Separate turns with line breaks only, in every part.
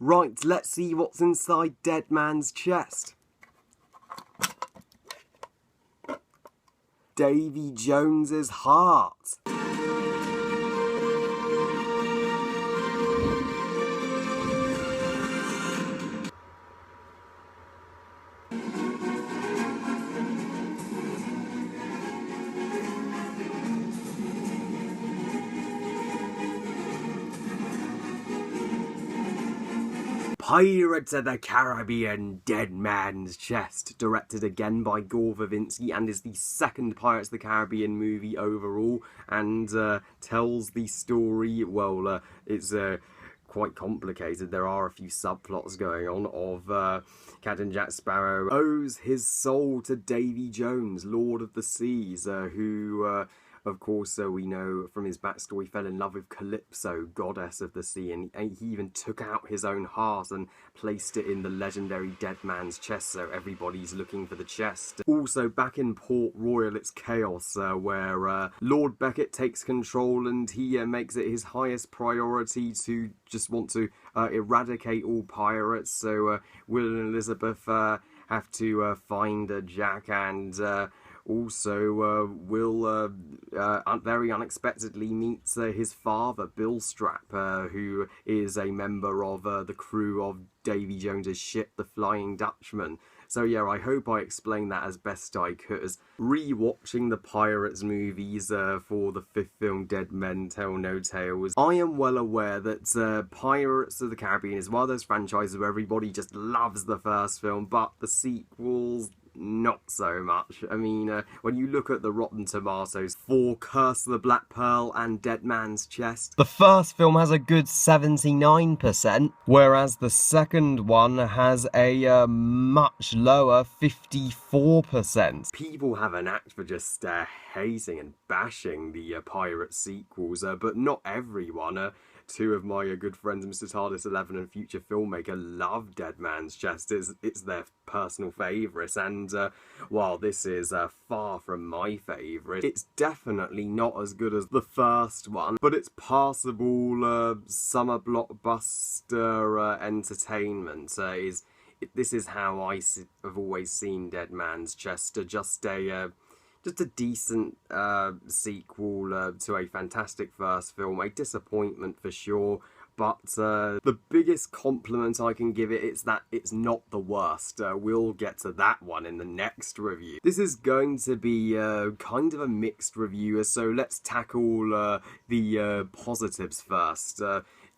Right, let's see what's inside Dead Man's chest. Davy Jones's heart. Pirates of the Caribbean, Dead Man's Chest, directed again by Gore Verbinski, and is the second Pirates of the Caribbean movie overall, and tells the story, well, it's quite complicated. There are a few subplots going on of Captain Jack Sparrow owes his soul to Davy Jones, Lord of the Seas, who... of course, we know from his backstory, fell in love with Calypso, goddess of the sea, and he even took out his own heart and placed it in the legendary Dead Man's chest, so everybody's looking for the chest. Also, back in Port Royal, it's chaos, where Lord Beckett takes control, and he makes it his highest priority to just want to eradicate all pirates, so Will and Elizabeth have to find Jack, and... also, Will very unexpectedly meets his father, Bill Strap, who is a member of the crew of Davy Jones's ship, the Flying Dutchman. So yeah, I hope I explained that as best I could. Rewatching the Pirates movies for the fifth film, Dead Men Tell No Tales, I am well aware that Pirates of the Caribbean is one of those franchises where everybody just loves the first film, but the sequels... not so much. I mean, when you look at the Rotten Tomatoes for Curse of the Black Pearl and Dead Man's Chest, the first film has a good 79%, whereas the second one has a much lower 54%. People have an act for just hating and bashing the pirate sequels, but not everyone. Two of my good friends, Mr. TARDIS 11 and future filmmaker, love Dead Man's Chest. It's their personal favourite, and while this is far from my favourite, it's definitely not as good as the first one, but it's passable summer blockbuster entertainment. This is how I have always seen Dead Man's Chest, just a decent sequel to a fantastic first film, a disappointment for sure, but the biggest compliment I can give it is that it's not the worst. We'll get to that one in the next review. This is going to be kind of a mixed review, so let's tackle the positives first.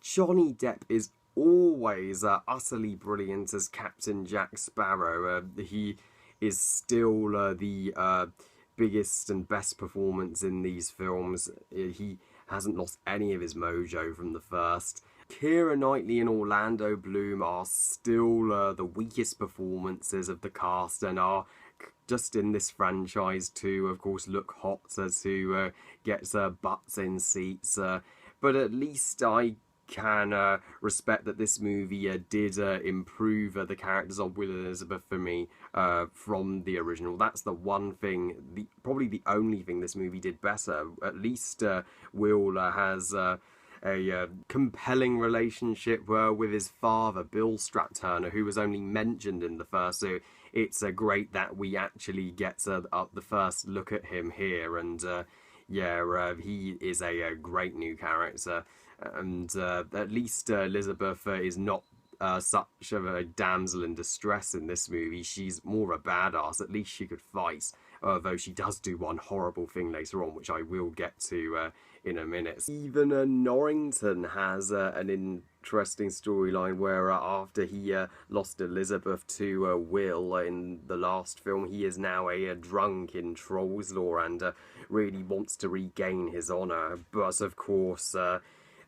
Johnny Depp is always utterly brilliant as Captain Jack Sparrow. He is still the biggest and best performance in these films. He hasn't lost any of his mojo from the first. Keira Knightley and Orlando Bloom are still the weakest performances of the cast, and are just in this franchise to, of course, look hot, to get butts in seats. But at least I can respect that this movie did improve the characters of Will and Elizabeth for me from the original. That's the one thing, probably the only thing this movie did better. At least Will has a compelling relationship with his father, Bill Strap Turner, who was only mentioned in the first, so it's great that we actually get the first look at him here, and he is a great new character. And at least Elizabeth is not such of a damsel in distress in this movie. She's more a badass. At least she could fight, although she does do one horrible thing later on, which I will get to in a minute. Even Norrington has an interesting storyline where after he lost Elizabeth to Will in the last film, he is now a drunk in Troll's Law and really wants to regain his honour. But of course...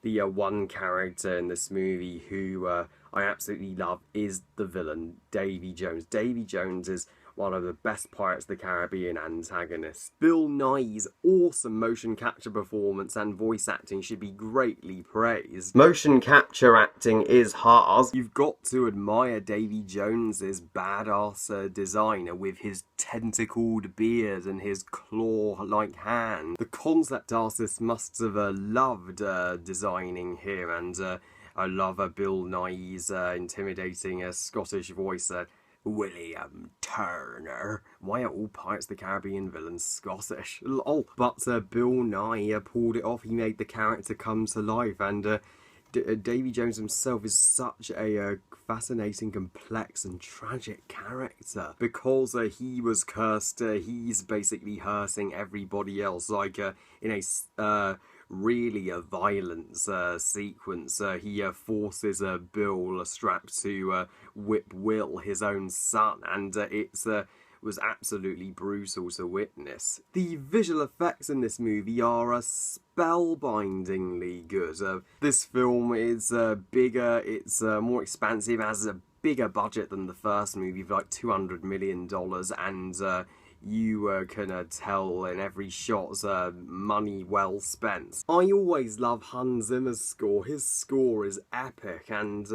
the one character in this movie who I absolutely love is the villain, Davy Jones. Davy Jones is one of the best Pirates of the Caribbean antagonists. Bill Nighy's awesome motion capture performance and voice acting should be greatly praised. Motion capture acting is hard. You've got to admire Davy Jones's badass design with his tentacled beard and his claw-like hand. The concept artist must have loved designing him, and I love Bill Nye's intimidating Scottish voice. William Turner. Why are all Pirates of the Caribbean villains Scottish? Lol. But Bill Nye pulled it off. He made the character come to life, and Davy Jones himself is such a fascinating, complex, and tragic character. Because he was cursed, he's basically hurting everybody else. Like in a really a violence sequence, he forces Bill strapped to whip Will, his own son, and it's was absolutely brutal to witness. The visual effects in this movie are spellbindingly good. This film is bigger, it's more expansive, has a bigger budget than the first movie of like $200 million, and you can tell in every shot money well spent. I always love Hans Zimmer's score. His score is epic, and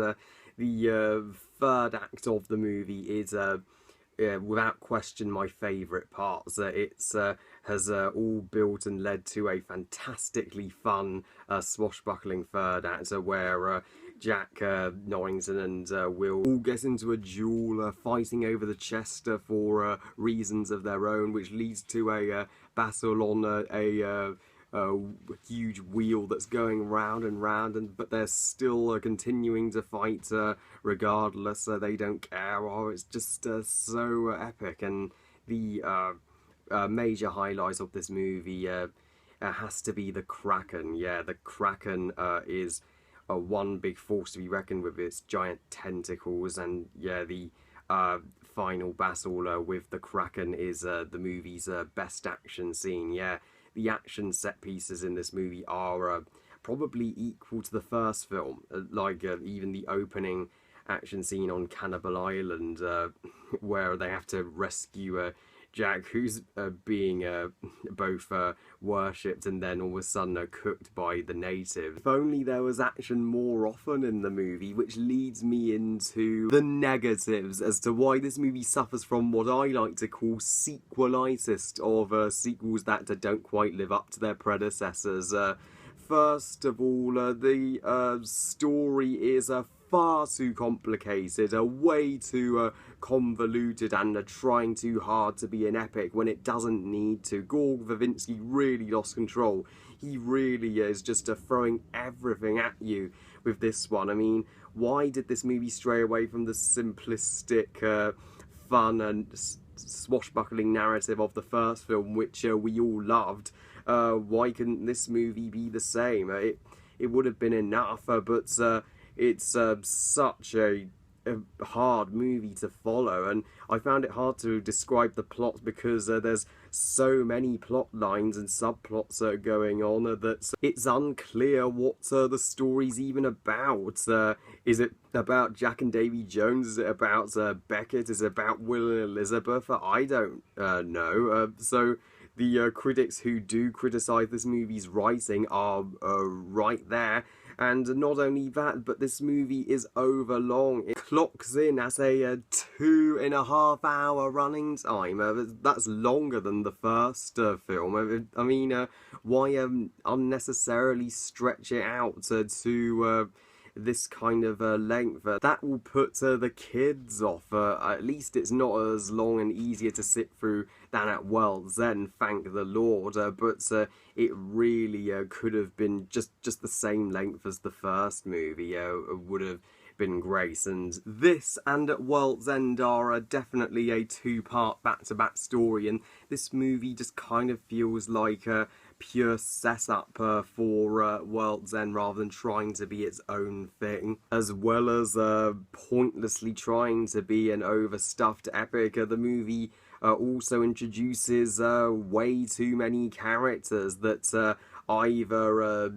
the third act of the movie is without question my favourite parts. It's has all built and led to a fantastically fun swashbuckling third act where Jack Norrington and Will all get into a duel, fighting over the chest for reasons of their own, which leads to a battle on a huge wheel that's going round and round, but they're still continuing to fight regardless. They don't care. Oh, it's just so epic, and the major highlight of this movie has to be the Kraken. Yeah, the Kraken is one big force to be reckoned with. Its giant tentacles, and yeah, the final battle with the Kraken is the movie's best action scene. Yeah, the action set pieces in this movie are probably equal to the first film. Like even the opening action scene on Cannibal Island, where they have to rescue Jack, who's being both worshipped and then all of a sudden cooked by the natives. If only there was action more often in the movie, which leads me into the negatives as to why this movie suffers from what I like to call sequelitis of sequels that don't quite live up to their predecessors. First of all, the story is far too complicated, way too convoluted, and trying too hard to be an epic when it doesn't need to. Gore Verbinski really lost control. He really is just throwing everything at you with this one. I mean, why did this movie stray away from the simplistic, fun and swashbuckling narrative of the first film, which we all loved? Why couldn't this movie be the same? It would have been enough, but it's such a hard movie to follow, and I found it hard to describe the plot because there's so many plot lines and subplots going on that it's unclear what the story's even about. Is it about Jack and Davy Jones? Is it about Beckett? Is it about Will and Elizabeth? I don't know. So the critics who do criticise this movie's writing are right there. And not only that, but this movie is overlong. It clocks in at a 2.5 hour running time. That's longer than the first film. I mean, why unnecessarily stretch it out to this kind of length? That will put the kids off. At least it's not as long and easier to sit through than at World's End, thank the Lord. But it really could have been just the same length as the first movie. Would have been great. And this and At World's End are definitely a two-part back-to-back story, and this movie just kind of feels like a pure setup for World's End rather than trying to be its own thing, as well as pointlessly trying to be an overstuffed epic. The movie also introduces way too many characters that either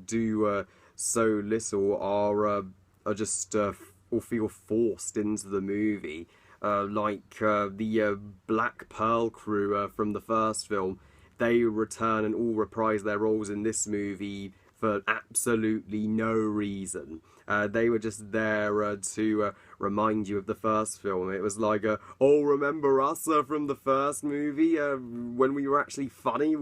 do so little or just or feel forced into the movie, like the Black Pearl crew from the first film. They return and all reprise their roles in this movie for absolutely no reason. They were just there to remind you of the first film. It was like, oh, remember us from the first movie when we were actually funny?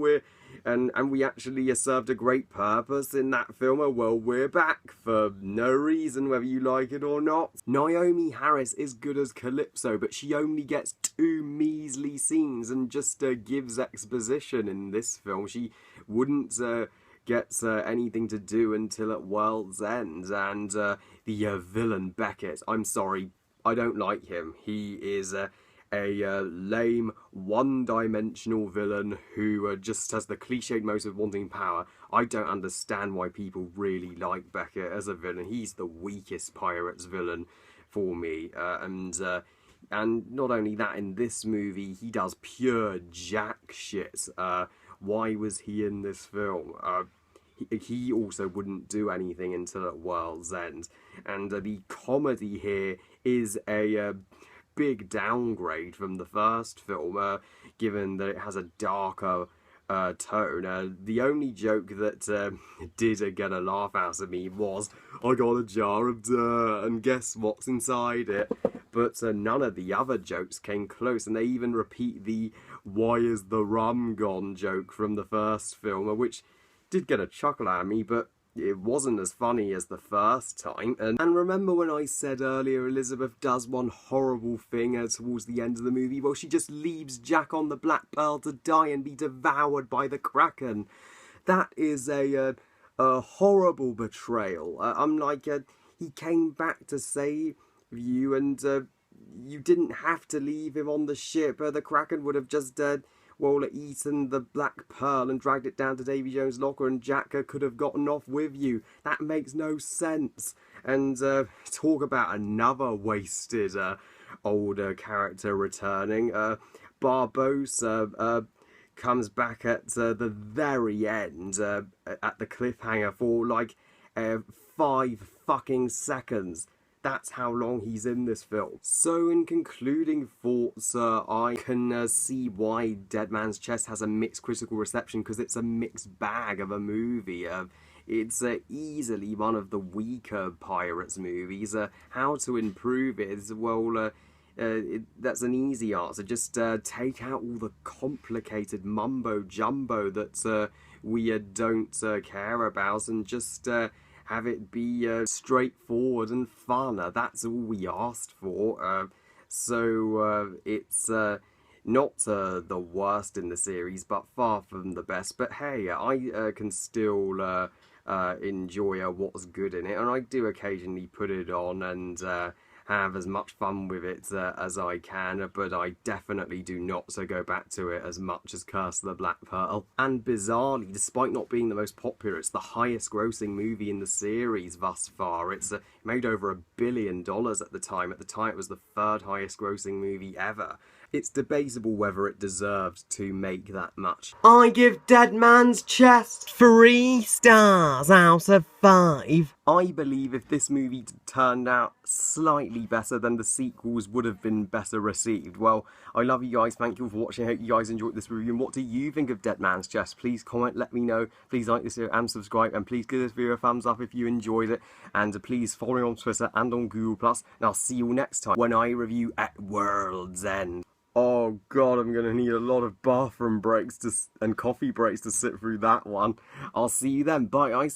And we actually served a great purpose in that film. Well, we're back for no reason, whether you like it or not. Naomi Harris is good as Calypso, but she only gets 2 measly scenes and just gives exposition in this film. She wouldn't get anything to do until at World's End. And the villain Beckett, I'm sorry, I don't like him. He is a lame, one-dimensional villain who just has the cliched motive of wanting power. I don't understand why people really like Beckett as a villain. He's the weakest Pirates villain for me. And not only that, in this movie, he does pure jack shit. Why was he in this film? He also wouldn't do anything until at World's End. And the comedy here is a big downgrade from the first film, given that it has a darker tone. The only joke that did get a laugh out of me was, I got a jar of dirt and guess what's inside it. But none of the other jokes came close, and they even repeat the why is the rum gone joke from the first film, which did get a chuckle out of me, but it wasn't as funny as the first time. And remember when I said earlier Elizabeth does one horrible thing towards the end of the movie? Well, she just leaves Jack on the Black Pearl to die and be devoured by the Kraken. That is a horrible betrayal. I'm like, he came back to save you, and you didn't have to leave him on the ship. The Kraken would have just eaten the Black Pearl and dragged it down to Davy Jones' locker, and Jack could have gotten off with you. That makes no sense. And talk about another wasted older character returning. Barbossa comes back at the very end, at the cliffhanger for like 5 fucking seconds. That's how long he's in this film. So in concluding thoughts, I can see why Dead Man's Chest has a mixed critical reception, because it's a mixed bag of a movie. It's easily one of the weaker Pirates movies. How to improve it is, well, that's an easy answer. Just take out all the complicated mumbo-jumbo that we don't care about, and just have it be straightforward and fun. That's all we asked for. It's not the worst in the series, but far from the best. But hey, I can still enjoy what's good in it, and I do occasionally put it on and have as much fun with it as I can, but I definitely do not go back to it as much as Curse of the Black Pearl. And bizarrely, despite not being the most popular, it's the highest grossing movie in the series thus far. It's made over $1 billion at the time. At the time, it was the 3rd highest grossing movie ever. It's debatable whether it deserved to make that much. I give Dead Man's Chest 3 stars out of 5. I believe if this movie turned out slightly better, then the sequels would have been better received. Well, I love you guys. Thank you all for watching. I hope you guys enjoyed this review. And what do you think of Dead Man's Chest? Please comment, let me know. Please like this video and subscribe. And please give this video a thumbs up if you enjoyed it. And please follow me on Twitter and on Google+. And I'll see you all next time when I review At World's End. Oh god, I'm gonna need a lot of bathroom breaks and coffee breaks to sit through that one. I'll see you then. Bye, guys.